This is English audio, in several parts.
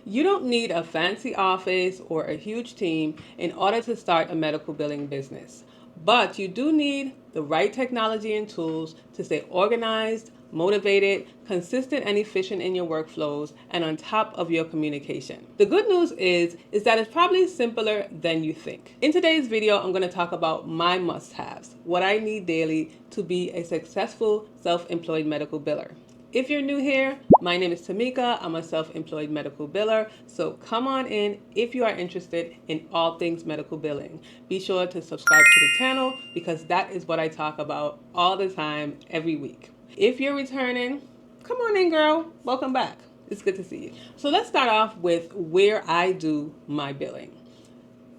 You don't need a fancy office or a huge team in order to start a medical billing business, but you do need the right technology and tools to stay organized, motivated, consistent and efficient in your workflows, and on top of your communication. The good news is that it's probably simpler than you think. In today's video, I'm going to talk about my must-haves, what I need daily to be a successful self-employed medical biller. If you're new here, my name is Tamika. I'm a self-employed medical biller. So come on in if you are interested in all things medical billing. Be sure to subscribe to the channel because that is what I talk about all the time, every week. If you're returning, come on in, girl. Welcome back. It's good to see you. So let's start off with where I do my billing.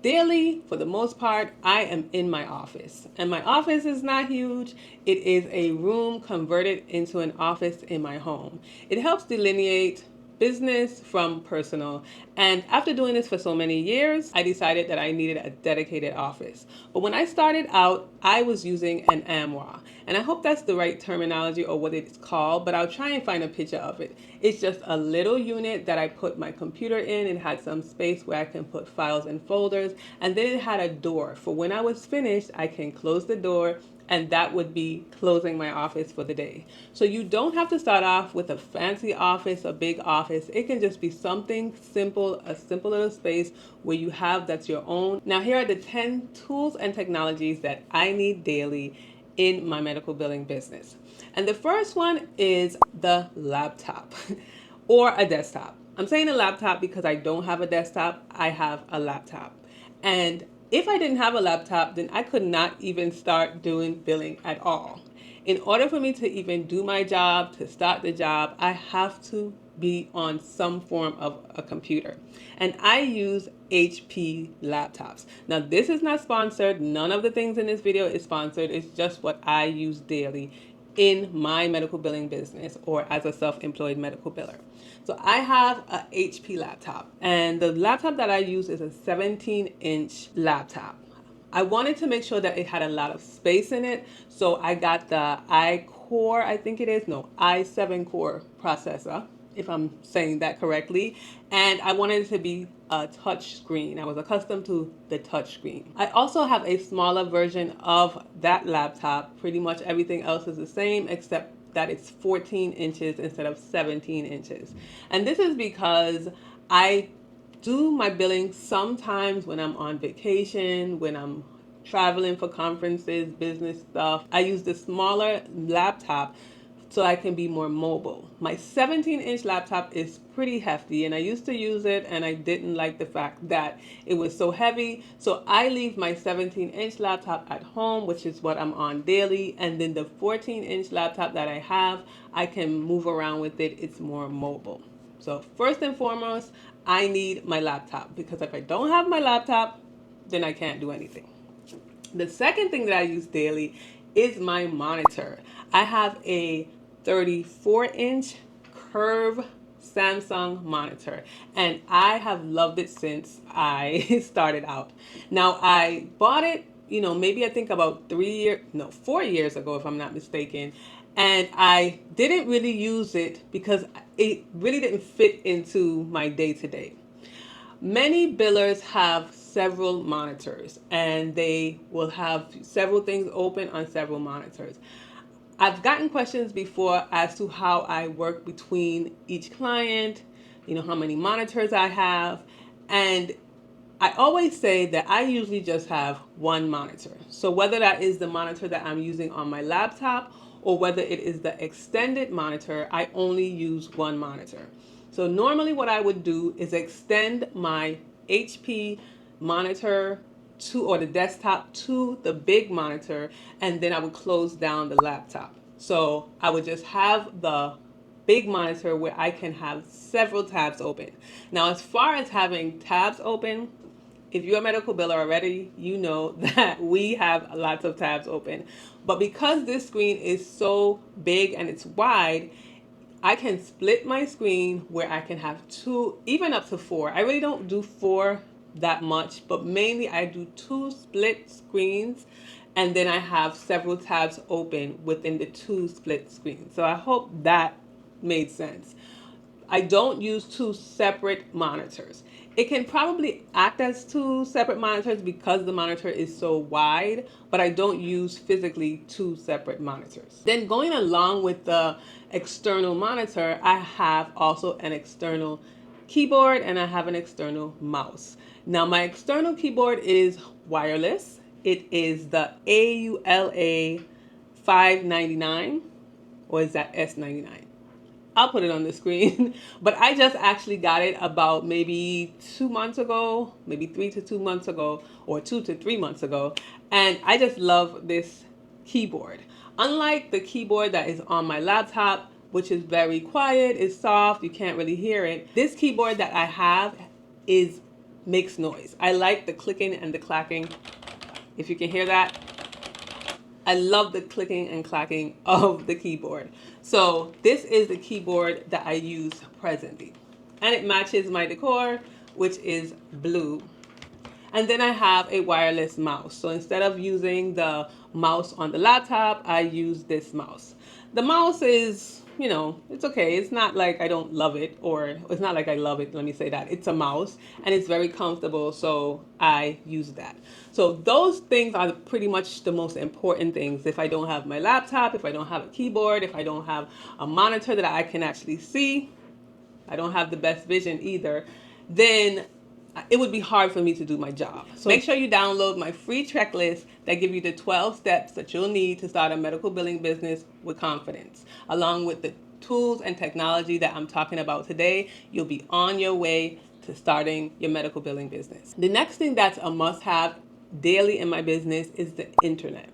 Daily, for the most part, I am in my office. And my office is not huge. It is a room converted into an office in my home. It helps delineate business from personal. And after doing this for so many years, I decided that I needed a dedicated office. But when I started out, I was using an AMWA. And I hope that's the right terminology or what it's called, but I'll try and find a picture of it. It's just a little unit that I put my computer in. It had some space where I can put files and folders. And then it had a door. For when I was finished, I can close the door, and that would be closing my office for the day. So you don't have to start off with a fancy office, a big office. It can just be something simple, a simple little space where you have that's your own. Now here are the 10 tools and technologies that I need daily in my medical billing business. And the first one is the laptop or a desktop. I'm saying a laptop because I don't have a desktop, I have a laptop. And if I didn't have a laptop, then I could not even start doing billing at all. In order for me to even do my job, to start the job, I have to be on some form of a computer. And I use HP laptops. Now, this is not sponsored. None of the things in this video is sponsored. It's just what I use daily in my medical billing business or as a self-employed medical biller. So I have a HP laptop, and the laptop that I use is a 17-inch laptop. I wanted to make sure that it had a lot of space in it, so I got the i-Core, I think it is, no, i7 core processor, if I'm saying that correctly, and I wanted it to be a touch screen. I was accustomed to the touch screen. I also have a smaller version of that laptop. Pretty much everything else is the same except that it's 14 inches instead of 17 inches. And this is because I do my billing sometimes when I'm on vacation, when I'm traveling for conferences, business stuff. I use the smaller laptop so I can be more mobile. My 17-inch laptop is pretty hefty, and I used to use it, and I didn't like the fact that it was so heavy. So I leave my 17-inch laptop at home, which is what I'm on daily, and then the 14-inch laptop that I have, I can move around with it. It's more mobile. So first and foremost, I need my laptop, because if I don't have my laptop, then I can't do anything. The second thing that I use daily is my monitor. I have a 34-inch curve Samsung monitor, and I have loved it since I started out. Now, I bought it, maybe I think about 4 years ago, if I'm not mistaken. And I didn't really use it because it really didn't fit into my day-to-day. Many billers have several monitors, and they will have several things open on several monitors. I've gotten questions before as to how I work between each client, how many monitors I have. And I always say that I usually just have one monitor. So whether that is the monitor that I'm using on my laptop or whether it is the extended monitor, I only use one monitor. So normally what I would do is extend my HP monitor or the desktop to the big monitor, and then I would close down the laptop. So I would just have the big monitor where I can have several tabs open. Now, as far as having tabs open, if you're a medical biller already, you know that we have lots of tabs open. But because this screen is so big and it's wide, I can split my screen where I can have 2, even up to 4. I really don't do 4 that much, but mainly I do 2 split screens, and then I have several tabs open within the 2 split screens. So I hope that made sense. I don't use two separate monitors. It can probably act as two separate monitors because the monitor is so wide, but I don't use physically two separate monitors. Then going along with the external monitor, I have also an external keyboard and I have an external mouse. Now my external keyboard is wireless. It is the AULA 599, or is that S99? I'll put it on the screen. But I just actually got it about maybe 2 months ago, maybe 3 to 2 months ago, or 2 to 3 months ago. And I just love this keyboard. Unlike the keyboard that is on my laptop, which is very quiet, it's soft, you can't really hear it. This keyboard that I have makes noise. I like the clicking and the clacking. If you can hear that, I love the clicking and clacking of the keyboard. So this is the keyboard that I use presently. And it matches my decor, which is blue. And then I have a wireless mouse. So instead of using the mouse on the laptop, I use this mouse. The mouse is, it's okay. It's not like I don't love it, or it's not like I love it. Let me say that. It's a mouse and it's very comfortable. So I use that. So those things are pretty much the most important things. If I don't have my laptop, if I don't have a keyboard, if I don't have a monitor that I can actually see, I don't have the best vision either, then it would be hard for me to do my job. So make sure you download my free checklist that give you the 12 steps that you'll need to start a medical billing business with confidence. Along with the tools and technology that I'm talking about today, you'll be on your way to starting your medical billing business. The next thing that's a must-have daily in my business is the internet.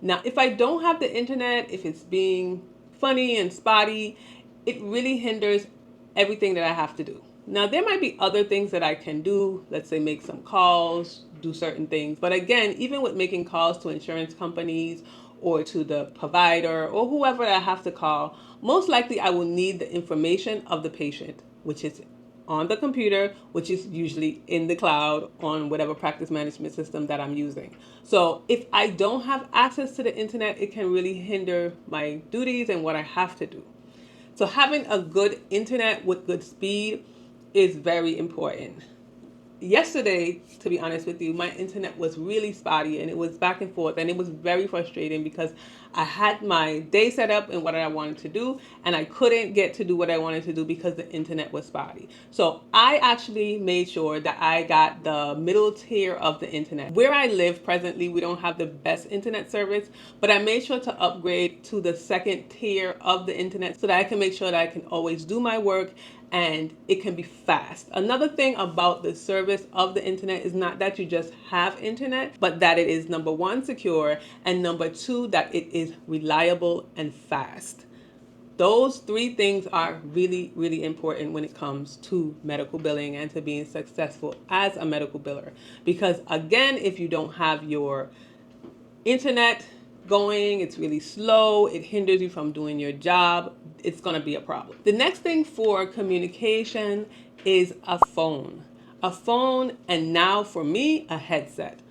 Now, if I don't have the internet, if it's being funny and spotty, it really hinders everything that I have to do. Now, there might be other things that I can do, let's say make some calls, do certain things. But again, even with making calls to insurance companies or to the provider or whoever I have to call, most likely I will need the information of the patient, which is on the computer, which is usually in the cloud on whatever practice management system that I'm using. So if I don't have access to the internet, it can really hinder my duties and what I have to do. So having a good internet with good speed is very important. Yesterday, to be honest with you, my internet was really spotty and it was back and forth, and it was very frustrating because I had my day set up and what I wanted to do, and I couldn't get to do what I wanted to do because the internet was spotty. So I actually made sure that I got the middle tier of the internet. Where I live presently, we don't have the best internet service, but I made sure to upgrade to the second tier of the internet so that I can make sure that I can always do my work and it can be fast. Another thing about the service of the internet is not that you just have internet, but that it is, number one, secure, and number two, that it is reliable and fast. Those three things are really, really important when it comes to medical billing and to being successful as a medical biller. Because again, if you don't have your internet going, it's really slow, it hinders you from doing your job, it's going to be a problem. The next thing for communication is a phone. A phone, and now for me, a headset.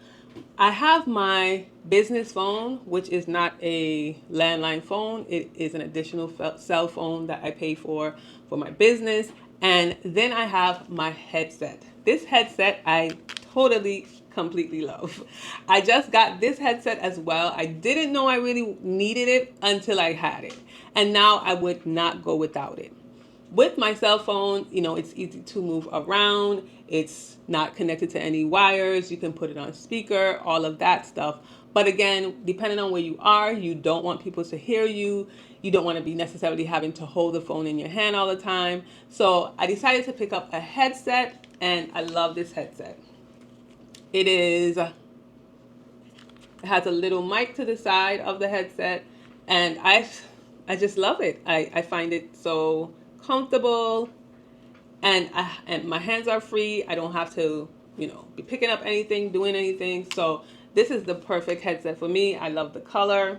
I have my business phone, which is not a landline phone. It is an additional cell phone that I pay for my business. And then I have my headset. This headset I totally, completely love. I just got this headset as well. I didn't know I really needed it until I had it. And now I would not go without it. With my cell phone, it's easy to move around. It's not connected to any wires. You can put it on speaker, all of that stuff. But again, depending on where you are, you don't want people to hear you. You don't want to be necessarily having to hold the phone in your hand all the time. So I decided to pick up a headset, and I love this headset. It has a little mic to the side of the headset, and I just love it. I find it so comfortable, and my hands are free. I don't have to, be picking up anything, doing anything. So this is the perfect headset for me. I love the color.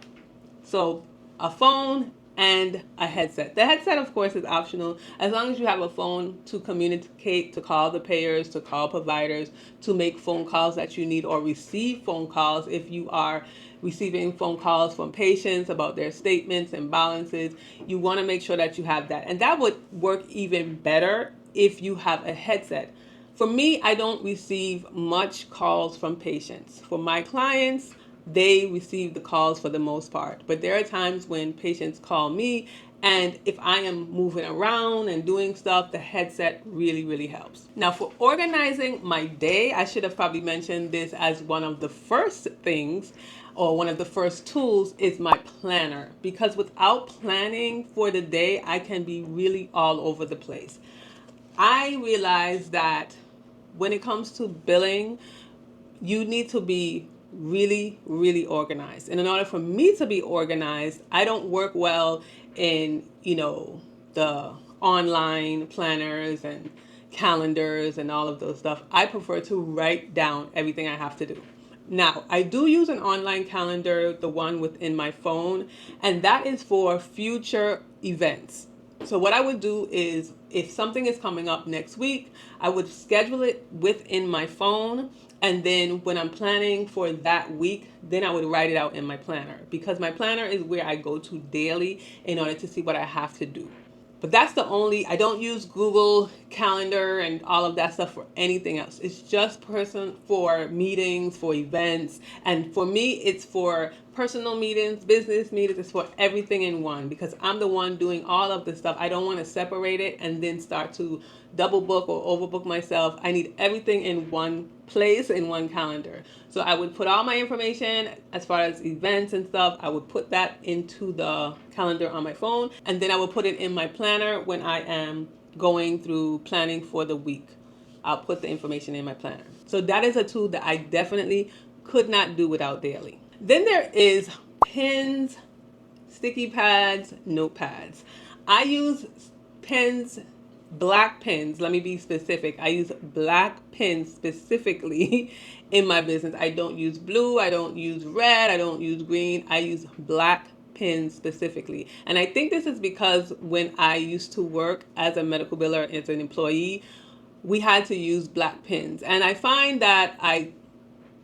So a phone and a headset. The headset, of course, is optional as long as you have a phone to communicate, to call the payers, to call providers, to make phone calls that you need, or receive phone calls if you are receiving phone calls from patients about their statements and balances. You want to make sure that you have that. And that would work even better if you have a headset. For me, I don't receive much calls from patients. For my clients, they receive the calls for the most part. But there are times when patients call me, and if I am moving around and doing stuff, the headset really, really helps. Now, for organizing my day, I should have probably mentioned this as one of the first things, or one of the first tools, is my planner. Because without planning for the day, I can be really all over the place. I realize that when it comes to billing, you need to be really, really organized. And in order for me to be organized, I don't work well in, the online planners and calendars and all of those stuff. I prefer to write down everything I have to do. Now, I do use an online calendar, the one within my phone, and that is for future events. So what I would do is, if something is coming up next week, I would schedule it within my phone. And then when I'm planning for that week, then I would write it out in my planner, because my planner is where I go to daily in order to see what I have to do. But that's I don't use Google Calendar and all of that stuff for anything else. It's just for meetings, for events. And for me, it's for personal meetings, business meetings. It's for everything in one, because I'm the one doing all of the stuff. I don't want to separate it and then start to double book or overbook myself. I need everything in one place, in one calendar. So I would put all my information as far as events and stuff. I would put that into the calendar on my phone, and then I will put it in my planner when I am going through planning for the week. I'll put the information in my planner. So that is a tool that I definitely could not do without daily. Then there is pins, sticky pads, notepads. I use pens, black pens. Let me be specific. I use black pens specifically in my business. I don't use blue. I don't use red. I don't use green. I use black pens specifically. And I think this is because when I used to work as a medical biller, as an employee, we had to use black pens. And I find that I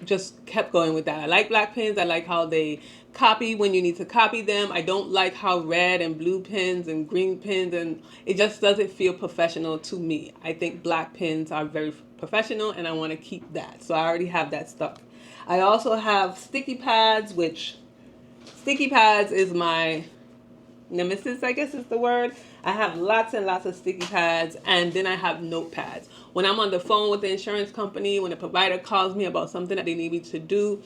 just kept going with that. I like black pens. I like how they copy when you need to copy them. I don't like how red and blue pens and green pens, and it just doesn't feel professional to me. I think black pens are very professional, and I want to keep that. So I already have that stuck. I also have sticky pads, which sticky pads is my nemesis, I guess is the word. I have lots and lots of sticky pads, and then I have notepads. When I'm on the phone with the insurance company, when a provider calls me about something that they need me to do,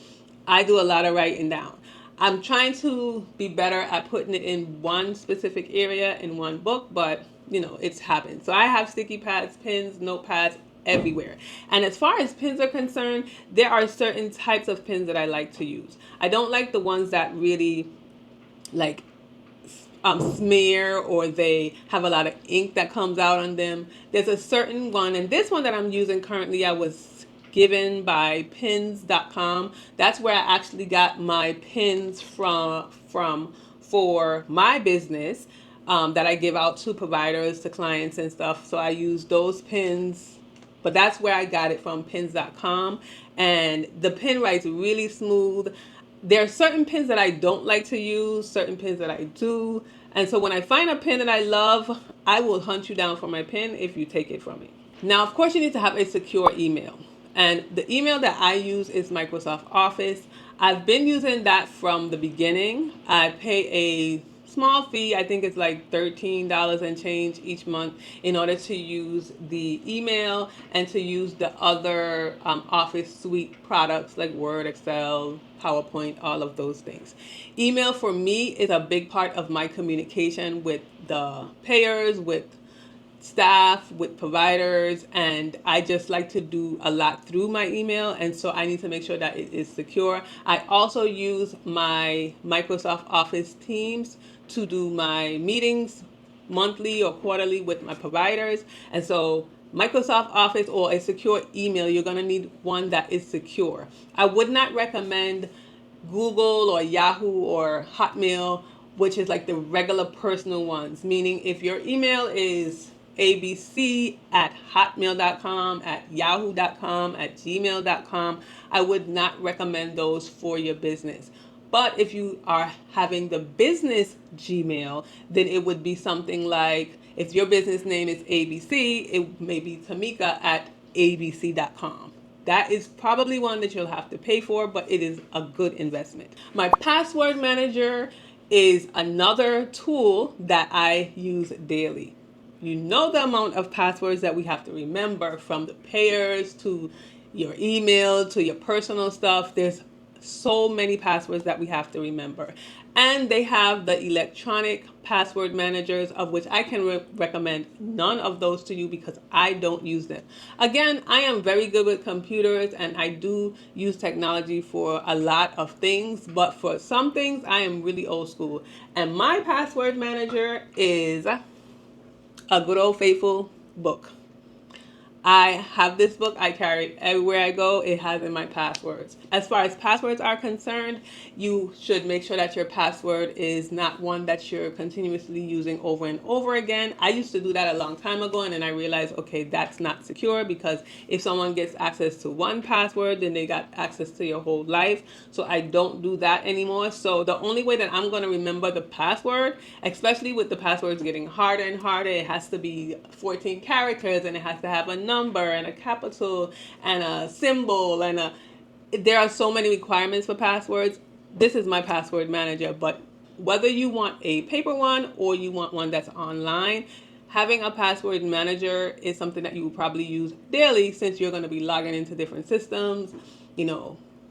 I do a lot of writing down. I'm trying to be better at putting it in one specific area in one book, but it's happened. So I have sticky pads, pens, notepads everywhere. And as far as pens are concerned, there are certain types of pens that I like to use. I don't like the ones that really smear, or they have a lot of ink that comes out on them. There's a certain one, and this one that I'm using currently, I was given by pins.com. That's where I actually got my pins from for my business, that I give out to providers, to clients and stuff. So I use those pins, but that's where I got it from, pins.com. And the pen writes really smooth. There are certain pins that I don't like to use, certain pins that I do. And so when I find a pin that I love, I will hunt you down for my pin if you take it from me. Now, of course, you need to have a secure email. And the email that I use is Microsoft Office. I've been using that from the beginning. I pay a small fee. I think it's like $13 and change each month in order to use the email and to use the other Office suite products like Word, Excel, PowerPoint, all of those things. Email for me is a big part of my communication with the payers, with staff, with providers, and I just like to do a lot through my email, and so I need to make sure that it is secure. I also use my Microsoft Office Teams to do my meetings monthly or quarterly with my providers, and so Microsoft Office or a secure email, you're going to need one that is secure. I would not recommend Google or Yahoo or Hotmail which is like the regular personal ones. Meaning if your email is abc@hotmail.com, at yahoo.com, at gmail.com, I would not recommend those for your business. But if you are having the business Gmail, then it would be something like, if your business name is ABC, it may be Tamika at abc.com. That is probably one that you'll have to pay for, but it is a good investment. My password manager is another tool that I use daily. You know the amount of passwords that we have to remember, from the payers to your email to your personal stuff. There's so many passwords that we have to remember. And they have the electronic password managers, of which I can recommend none of those to you because I don't use them. Again, I am very good with computers and I do use technology for a lot of things, but for some things I am really old school. And my password manager is a good old faithful book. I have this book, I carry it everywhere I go. It has in my passwords. As far as passwords are concerned, you should make sure that your password is not one that you're continuously using over and over again. I used to do that a long time ago, and then I realized, okay, that's not secure, because if someone gets access to one password, then they got access to your whole life. So I don't do that anymore. So the only way that I'm going to remember the password, especially with the passwords getting harder and harder, it has to be 14 characters, and it has to have a number and a capital and a symbol, and there are so many requirements for passwords. This is my password manager. But whether you want a paper one or you want one that's online, having a password manager is something that you will probably use daily, since you're going to be logging into different systems,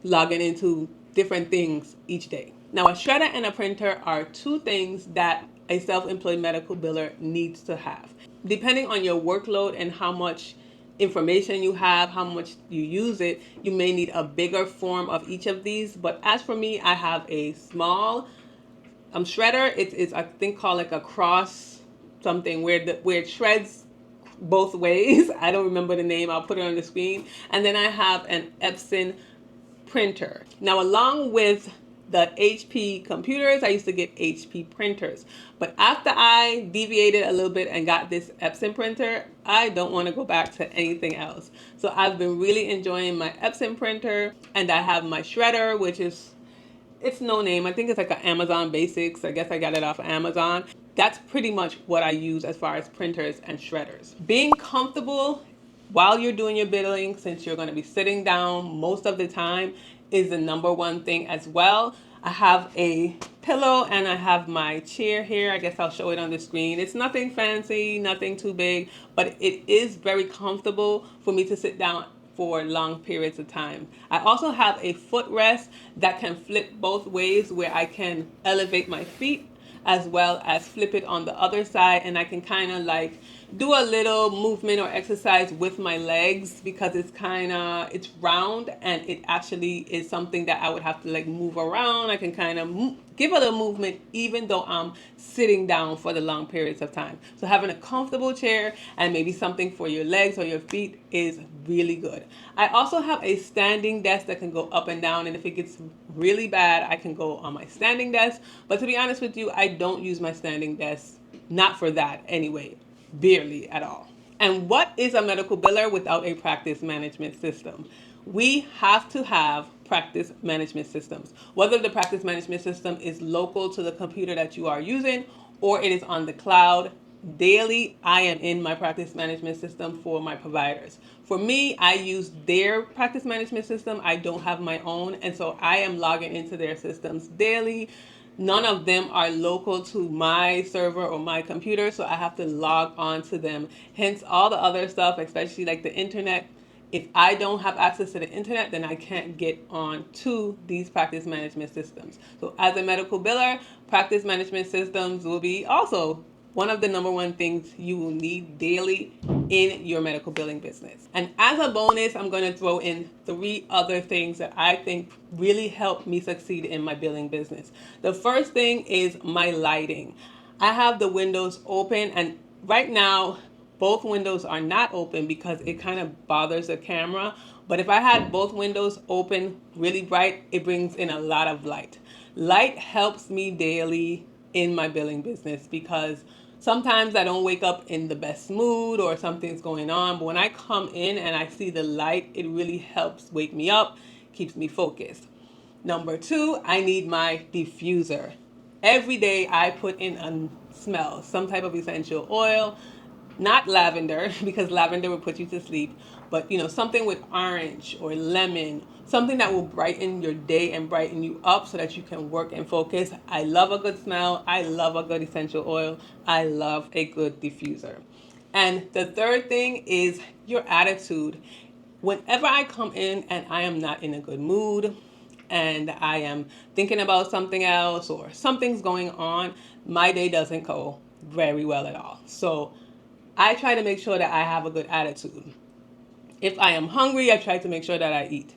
logging into different things each day. Now, a shredder and a printer are two things that a self-employed medical biller needs to have. Depending on your workload and how much information you have, how much you use it, you may need a bigger form of each of these. But as for me, I have a small shredder. It's I think called like a cross something, where it shreds both ways. I don't remember the name. I'll put it on the screen. And then I have an Epson printer. Now, along with the HP computers, I used to get HP printers. But after I deviated a little bit and got this Epson printer, I don't want to go back to anything else. So I've been really enjoying my Epson printer, and I have my shredder, which is, it's no name. I think it's like an Amazon Basics. I guess I got it off of Amazon. That's pretty much what I use as far as printers and shredders. Being comfortable while you're doing your billing, since you're going to be sitting down most of the time, is the number one thing as well. I have a pillow and I have my chair here. I guess I'll show it on the screen. It's nothing fancy, nothing too big, but it is very comfortable for me to sit down for long periods of time. I also have a footrest that can flip both ways, where I can elevate my feet as well as flip it on the other side, and I can kind of like do a little movement or exercise with my legs, because it's round, and it actually is something that I would have to like move around. I can kind of give a little movement even though I'm sitting down for the long periods of time. So having a comfortable chair and maybe something for your legs or your feet is really good. I also have a standing desk that can go up and down, and if it gets really bad, I can go on my standing desk. But to be honest with you, I don't use my standing desk, not for that anyway. Barely at all. And what is a medical biller without a practice management system? We have to have practice management systems. Whether the practice management system is local to the computer that you are using or it is on the cloud, daily I am in my practice management system for my providers. For me, I use their practice management system. I don't have my own, and so I am logging into their systems daily. None of them are local to my server or my computer, so I have to log on to them. Hence all the other stuff, especially like the internet. If I don't have access to the internet, then I can't get on to these practice management systems. So as a medical biller, practice management systems will be also one of the number one things you will need daily in your medical billing business. And as a bonus, I'm going to throw in 3 other things that I think really help me succeed in my billing business. The first thing is my lighting. I have the windows open, and right now both windows are not open because it kind of bothers the camera. But if I had both windows open really bright, it brings in a lot of light. Light helps me daily in my billing business, because sometimes I don't wake up in the best mood or something's going on. But when I come in and I see the light, it really helps wake me up, keeps me focused. Number two, I need my diffuser. Every day I put in a smell, some type of essential oil, not lavender because lavender will put you to sleep, but something with orange or lemon, something that will brighten your day and brighten you up so that you can work and focus. I love a good smell. I love a good essential oil. I love a good diffuser. And the third thing is your attitude. Whenever I come in and I am not in a good mood, and I am thinking about something else or something's going on, my day doesn't go very well at all. So I try to make sure that I have a good attitude. If I am hungry, I try to make sure that I eat.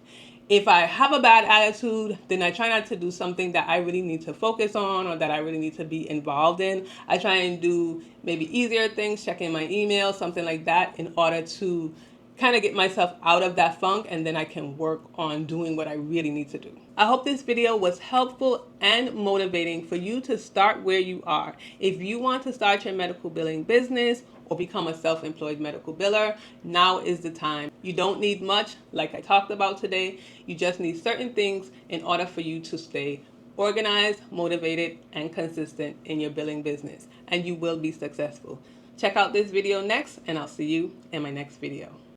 If I have a bad attitude, then I try not to do something that I really need to focus on or that I really need to be involved in. I try and do maybe easier things, checking my email, something like that, in order to kind of get myself out of that funk, and then I can work on doing what I really need to do. I hope this video was helpful and motivating for you to start where you are. If you want to start your medical billing business or become a self-employed medical biller, now is the time. You don't need much, like I talked about today. You just need certain things in order for you to stay organized, motivated, and consistent in your billing business, and you will be successful. Check out this video next, and I'll see you in my next video.